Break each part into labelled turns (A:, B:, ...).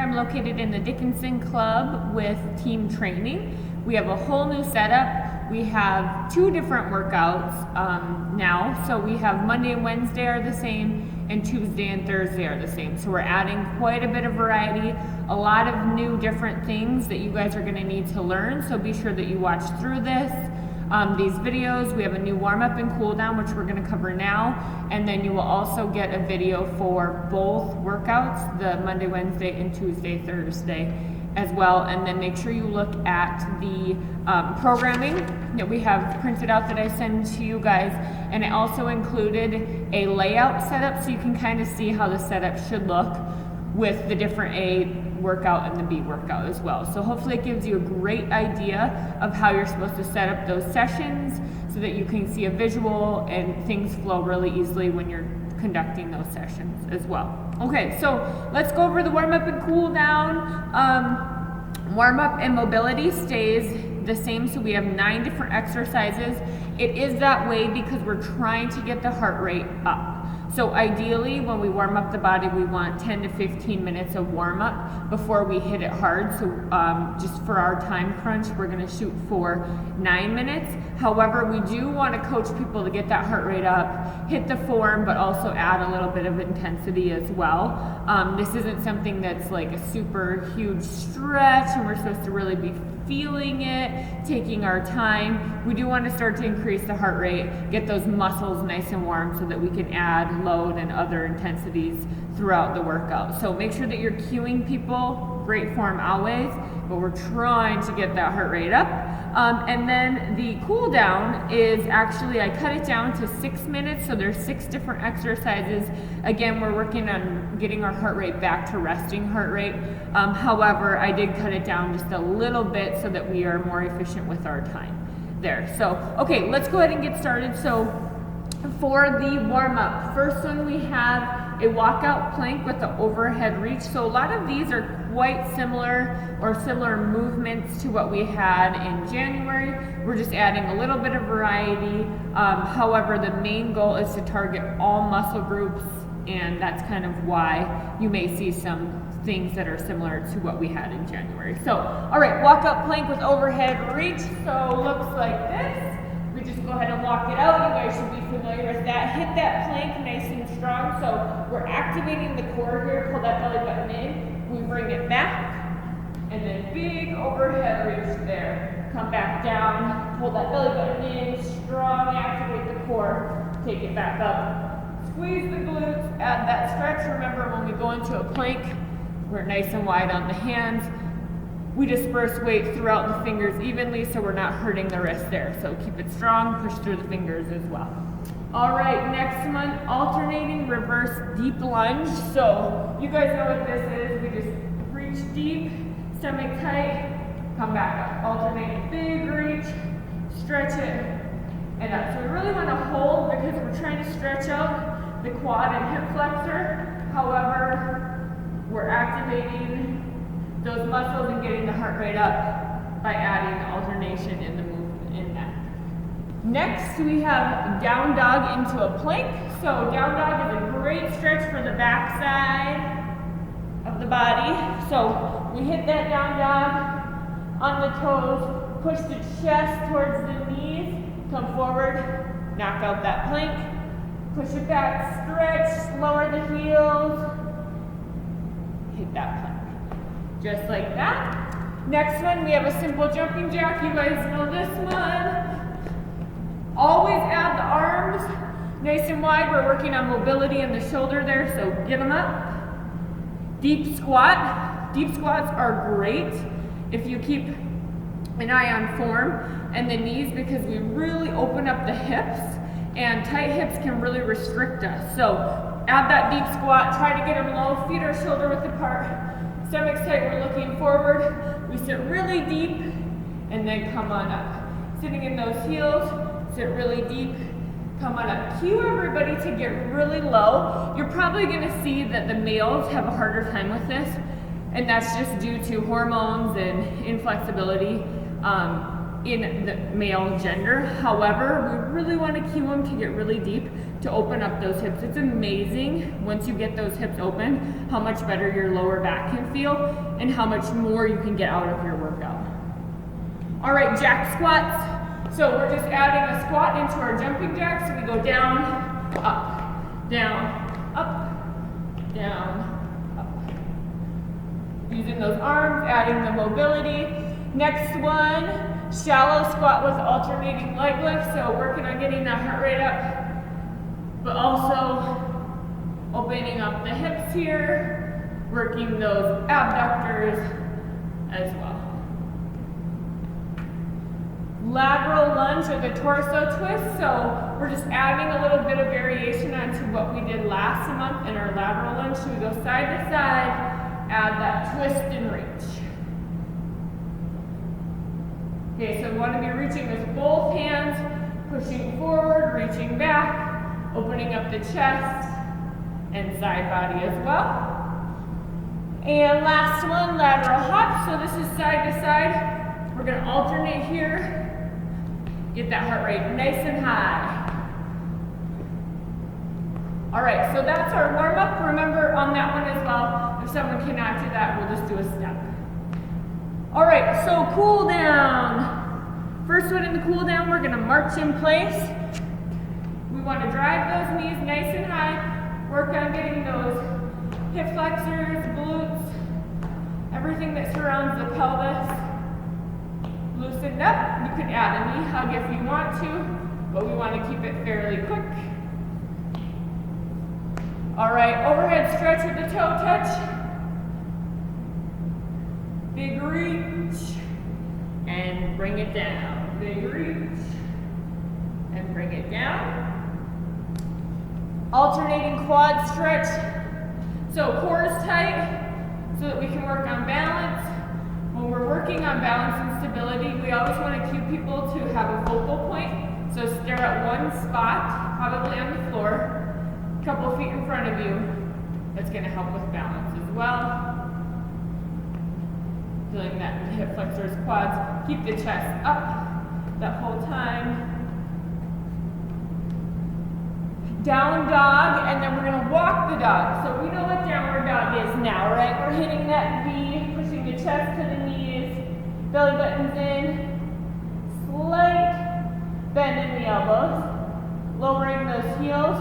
A: I'm located in the Dickinson Club with team training. We have a whole new setup. We have 2 different workouts now. So we have Monday and Wednesday are the same, and Tuesday and Thursday are the same. So we're adding quite a bit of variety, a lot of new different things that you guys are gonna need to learn. So be sure that you watch through these videos. We have a new warm up and cool down, which we're gonna cover now. And then you will also get a video for both workouts, the Monday, Wednesday, and Tuesday, Thursday as well. And then make sure you look at the programming that we have printed out that I send to you guys. And it also included a layout setup so you can kind of see how the setup should look with the different A workout and the B workout as well. So hopefully it gives you a great idea of how you're supposed to set up those sessions so that you can see a visual and things flow really easily when you're conducting those sessions as well. Okay, so let's go over the warm up and cool down. Warm up and mobility stays the same, so we have 9 different exercises. It is that way because we're trying to get the heart rate up. So ideally, when we warm up the body, we want 10 to 15 minutes of warm up before we hit it hard. So just for our time crunch, we're gonna shoot for 9 minutes. However, we do wanna coach people to get that heart rate up, hit the form, but also add a little bit of intensity as well. This isn't something that's like a super huge stretch and we're supposed to really be feeling it, taking our time. We do want to start to increase the heart rate, get those muscles nice and warm so that we can add load and other intensities throughout the workout. So make sure that you're cueing people, great form always, but we're trying to get that heart rate up. And then the cool down is actually, I cut it down to 6 minutes, so there's 6 different exercises. Again, we're working on getting our heart rate back to resting heart rate. However, I did cut it down just a little bit so that we are more efficient with our time there. So, okay, let's go ahead and get started. So for the warm up, first one we have a walkout plank with the overhead reach. So a lot of these are quite similar or similar movements to what we had in January. We're just adding a little bit of variety. However, the main goal is to target all muscle groups, and that's kind of why you may see some things that are similar to what we had in January. So, all right, walkout plank with overhead reach. So looks like this. We just go ahead and walk it out. You guys should be familiar with that. Hit that plank nice and strong. So we're activating the core here. Pull that belly button in. We bring it back. And then big overhead reach there. Come back down. Pull that belly button in. Strong. Activate the core. Take it back up. Squeeze the glutes. Add that stretch. Remember, when we go into a plank, we're nice and wide on the hands. We disperse weight throughout the fingers evenly so we're not hurting the wrist there. So keep it strong, push through the fingers as well. All right, next one, alternating reverse deep lunge. So you guys know what this is. We just reach deep, stomach tight, come back up. Alternate big reach, stretch it, and up. So we really want to hold because we're trying to stretch out the quad and hip flexor. However, we're activating those muscles and getting the heart rate up by adding the alternation in the movement in that. Next, we have down dog into a plank. So down dog is a great stretch for the back side of the body. So we hit that down dog on the toes, push the chest towards the knees, come forward, knock out that plank, push it back, stretch, lower the heels, hit that plank. Just like that. Next one, we have a simple jumping jack. You guys know this one. Always add the arms nice and wide. We're working on mobility in the shoulder there, so get them up. Deep squat. Deep squats are great if you keep an eye on form and the knees because we really open up the hips, and tight hips can really restrict us. So add that deep squat. Try to get them low. Feet are shoulder width apart. Stomach's tight, we're looking forward. We sit really deep and then come on up. Sitting in those heels, sit really deep, come on up. Cue everybody to get really low. You're probably gonna see that the males have a harder time with this, and that's just due to hormones and inflexibility in the male gender. However, we really wanna cue them to get really deep to open up those hips. It's amazing once you get those hips open, how much better your lower back can feel and how much more you can get out of your workout. All right, jack squats. So we're just adding a squat into our jumping jacks. So we go down, up, down, up, down, up. Using those arms, adding the mobility. Next one, shallow squat with alternating leg lift. So working on getting that heart rate up, but also opening up the hips here, working those abductors as well. Lateral lunge or the torso twist. So we're just adding a little bit of variation onto what we did last month in our lateral lunge. So we go side to side, add that twist and reach. Okay, so we want to be reaching with both hands, pushing forward, reaching back, opening up the chest and side body as well. And last one, lateral hop. So this is side to side. We're going to alternate here. Get that heart rate nice and high. All right, so that's our warm up. Remember on that one as well, if someone cannot do that, we'll just do a step. All right, so cool down. First one in the cool down, we're gonna march in place. We wanna drive those knees nice and high. Work on getting those hip flexors, glutes, everything that surrounds the pelvis loosened up. You can add a knee hug if you want to, but we wanna keep it fairly quick. All right, overhead stretch with the toe touch. Big reach, and bring it down. Big reach, and bring it down. Alternating quad stretch. So core is tight, so that we can work on balance. When we're working on balance and stability, we always want to cue people to have a focal point. So stare at one spot, probably on the floor, a couple feet in front of you. That's going to help with balance as well. Feeling that in the hip flexors, quads. Keep the chest up that whole time. Down dog, and then we're going to walk the dog. So we know what downward dog is now, right? We're hitting that V, pushing the chest to the knees, belly buttons in, slight bend in the elbows, lowering those heels.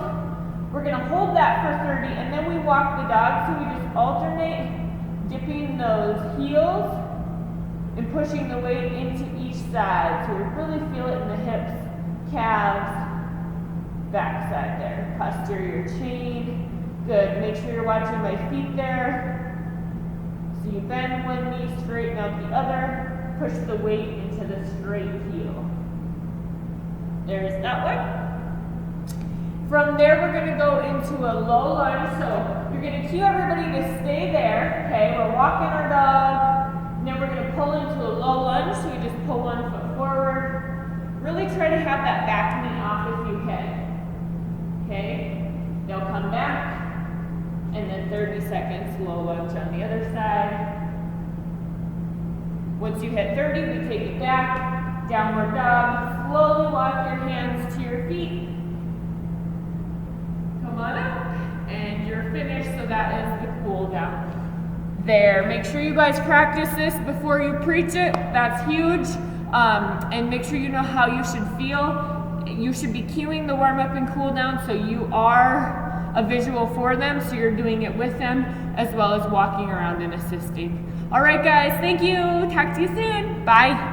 A: We're going to hold that for 30, and then we walk the dog. So we just alternate dipping those heels and pushing the weight into each side. So we really feel it in the hips, calves, backside there. Posterior chain. Good. Make sure you're watching my feet there. So you bend one knee, straighten out the other. Push the weight into the straight heel. There's that one. From there, we're going to go into a low lunge. So you're going to cue everybody to stay there. Okay, we're walking our dog. And then we're going to pull into a low lunge. So we just pull one foot forward. Really try to have that back knee off if you can. Okay, now come back. And then 30 seconds, low lunge on the other side. Once you hit 30, we take it back. Downward dog. Slowly walk your hands to your feet. Come on up, and you're finished. So that is the cool down. There. Make sure you guys practice this before you preach it. That's huge. And make sure you know how you should feel. You should be cueing the warm up and cool down so you are a visual for them, so you're doing it with them as well as walking around and assisting. All right, guys. Thank you. Talk to you soon. Bye.